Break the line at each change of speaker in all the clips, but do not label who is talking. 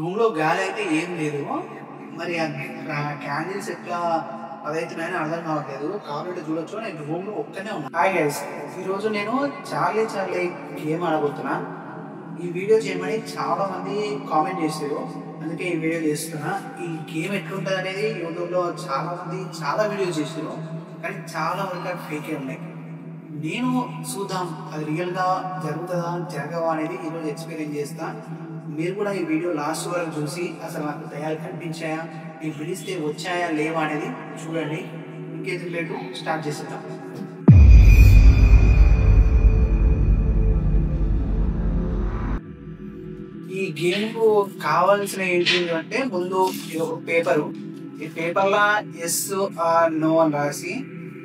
రూమ్‌లో గాలైతే ఏం లేదు. మరి క్యాండిల్స్ ఎట్లా అదైతున్నాయని అర్థం కావట్లేదు. కావాలంటే చూడొచ్చు. నేను రూమ్‌లో ఒక్కనే ఉన్నా. Hi guys! ఈరోజు నేను చార్లీ చార్లీ గేమ్ ఆడబోతున్నా. ఈ వీడియో చేయమని చాలా మంది కామెంట్ చేసారు. అందుకే ఈ వీడియో చేస్తున్నా. ఈ గేమ్ ఎట్లుంటదనేది యూట్యూబ్‌లో చాలా మంది చాలా వీడియోస్ చేసారు. కానీ చాలా వరకు ఫేకే ఉన్నాయి. నేను చూద్దాం అది రియల్‌గా జరుగుతదా జరగవా అనేది ఈరోజు ఎక్స్‌పీరియన్స్ చేస్తా. మీరు కూడా ఈ వీడియో లాస్ట్ వరకు చూసి అసలు నాకు దయ్యాలు కనిపించాయా, నేను పిలిస్తే వచ్చాయా లేవా అనేది చూడండి. ఇంకేది లేటు స్టార్ట్ చేసేద్దాం. ఈ గేమ్కు కావాల్సిన ఏంటి అంటే ముందు ఇది ఒక పేపరు. ఈ పేపర్లో ఎస్ ఆర్ నో అని రాసి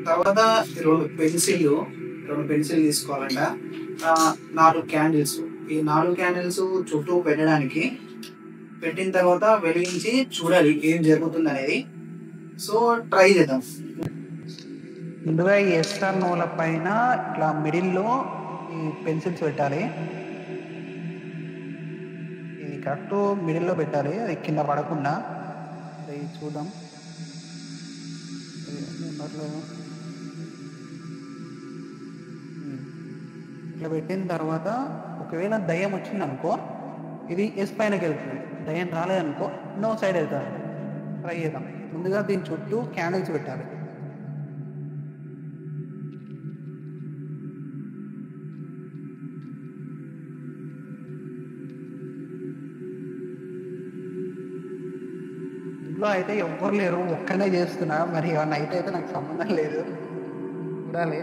తర్వాత రెండు పెన్సిల్ తీసుకోవాలంట. 4 క్యాండిల్స్. ఈ 4 క్యాండిల్స్ చుట్టూ పెట్టిన తర్వాత వెలిగించి చూడాలి ఏం జరుగుతుంది అనేది. సో ట్రై చేద్దాం. ముందుగా ఎస్ ఆర్ నోల పైన ఇట్లా మిడిల్లో ఈ పెన్సిల్స్ పెట్టాలి. ఇది కరెక్ట్ మిడిల్లో పెట్టాలి, అది కింద పడకుండా. అది చూద్దాం. ఇట్లా పెట్టిన తర్వాత ఒకవేళ దయ్యం వచ్చింది అనుకో, ఇది ఎస్ పైనకి వెళ్తుంది. దయ్యం రాలేదనుకో నో సైడ్ వెళ్తారు. ట్రై చేద్దాం. ముందుగా దీని చుట్టూ క్యాండిల్స్ పెట్టాలి. ఇంట్లో అయితే ఎవ్వరు లేరు, ఒక్కనే చేస్తున్నా. మరి నైట్ అయితే నాకు సంబంధం లేదు, చూడాలి.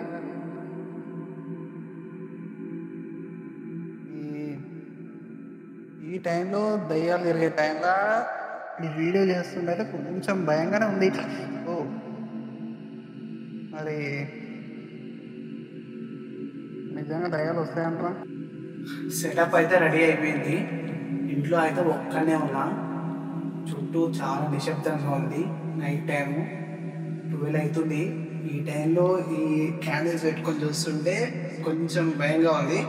ఈ టైంలో దయ్యాలు తిరిగే టైంలో ఈ వీడియో చేస్తుంటే కొంచెం భయంగానే ఉంది. ఓ మరి నిజంగా దయ్యాలు వస్తాయంటారా? సెటప్ అయితే రెడీ అయిపోయింది. ఇంట్లో అయితే ఒక్కనే ఉన్నా. చుట్టూ చాలా నిశ్శబ్దంగా ఉంది. నైట్ టైము 12 అవుతుంది. ఈ టైంలో ఈ క్యాండిల్స్ పెట్టుకొని చూస్తుంటే కొంచెం భయంగా ఉంది.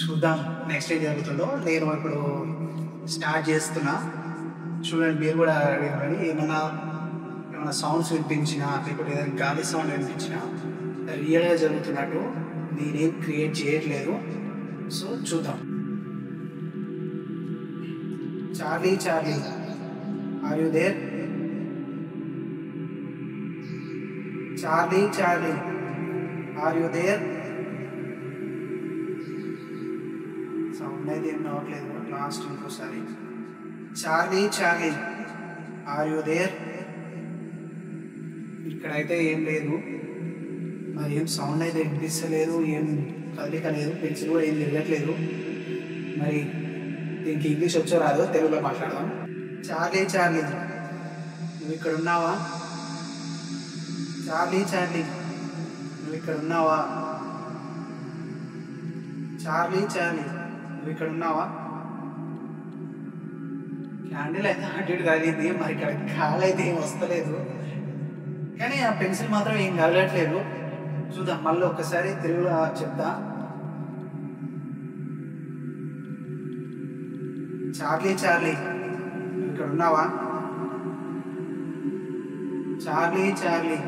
చూద్దాం నెక్స్ట్ ఏం జరుగుతుందో. నేను ఇప్పుడు స్టార్ట్ చేస్తున్నా. చూడండి, మీరు కూడా అడగండి. ఏమైనా సౌండ్స్ వినిపించినా లేకపోతే ఏదైనా గాలి సౌండ్ వినిపించినా రియల్గా జరుగుతున్నట్టు, నేనేం క్రియేట్ చేయట్లేదు. సో చూద్దాం. Charlie Charlie are you there? Charlie Charlie are you there? Sound అయితే ఏం రావట్లేదు. లాస్ట్ ఇంకోసారి. చార్లీ చార్లీ ఆర్ యు దేర్? ఇక్కడైతే ఏం లేదు. మరి ఏం సౌండ్ అయితే వినిపిస్తలేదు, ఏం కదలిక లేదు, పెన్సిల్ కూడా ఏం తిరగట్లేదు. మరి దీనికి ఇంగ్లీష్ వచ్చో రాదో తెలుగులో మాట్లాడదాం. చార్లీ చార్లీ నువ్వు ఇక్కడ ఉన్నావా? చార్లీ చార్లీ నువ్వు ఇక్కడ ఉన్నావా? చార్లీ చార్లీ నువ్వు ఇక్కడ ఉన్నావా? క్యాండిల్ అయితే అటు ఇటు కదిలింది. మరి ఇక్కడ గాలి అయితే ఏం వస్తలేదు, కానీ ఆ పెన్సిల్ మాత్రం ఏం కదలట్లేదు. చూద్దాం, మళ్ళీ ఒక్కసారి తెలుగులో చెప్తా. చార్లీ చార్లీ నువ్వు ఇక్కడ ఉన్నావా? చార్లీ చార్లీ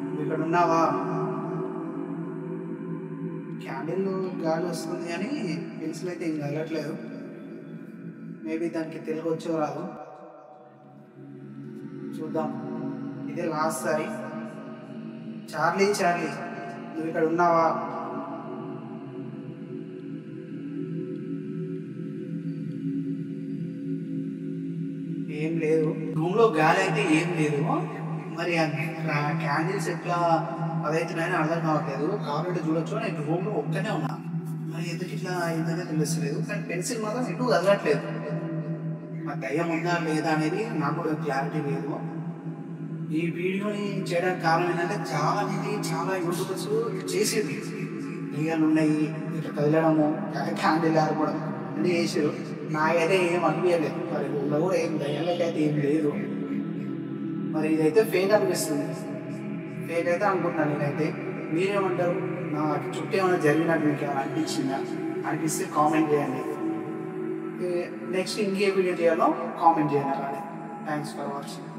నువ్వు ఇక్కడ ఉన్నావా? క్యాండిల్ గాలి వస్తుంది కానీ పెన్సిల్ అయితే ఏం కదలట్లేదు. మేబీ దానికి తెలుగు వచ్చో రాదు, చూద్దాం. ఇదే లాస్ట్ సారి. చార్లీ చార్లీ నువ్వు ఇక్కడ ఉన్నావా? ఏం లేదు. రూమ్లో గాలి అయితే ఏం లేదు. మరి క్యాండిల్స్ ఎట్లా అదైతున్నాయని అర్థం కావట్లేదు. కావాలంటే చూడొచ్చు. నేను రూమ్లో ఒక్కనే ఉన్నా. మరి ఎందుకు ఇట్లా అయిందనే తెలుస్తలేదు. కానీ పెన్సిల్ మాత్రం ఎటు కదలట్లేదు. ఆ దయ్యం ఉందా లేదా అనేది నాకు కూడా క్లారిటీ లేదు. ఈ వీడియోని చేయడానికి కారణం ఏంటంటే చాలా యూట్యూబర్స్ చేసేది దయ్యాలు ఉన్నాయి, ఇట్లా కదలడము, క్యాండిల్ ఆడుకోవడం అన్నీ చేసారు. నాకైతే ఏం అనిపించలేదు. మరి ఊళ్ళో కూడా ఏం దయ్యాలకైతే ఏం లేదు. మరి ఇదైతే ఫేక్ అనిపిస్తుంది. ఫేక్ అయితే అనుకుంటున్నాను నేనైతే. మీరేమంటారు? నా చుట్టూ ఏమైనా జరిగినట్టు మీకు ఏమైనా అనిపించిందా? అనిపిస్తే కామెంట్ చేయండి. నెక్స్ట్ ఇంకే వీడియో చేయాలో కామెంట్ చేయండి. Thanks for watching.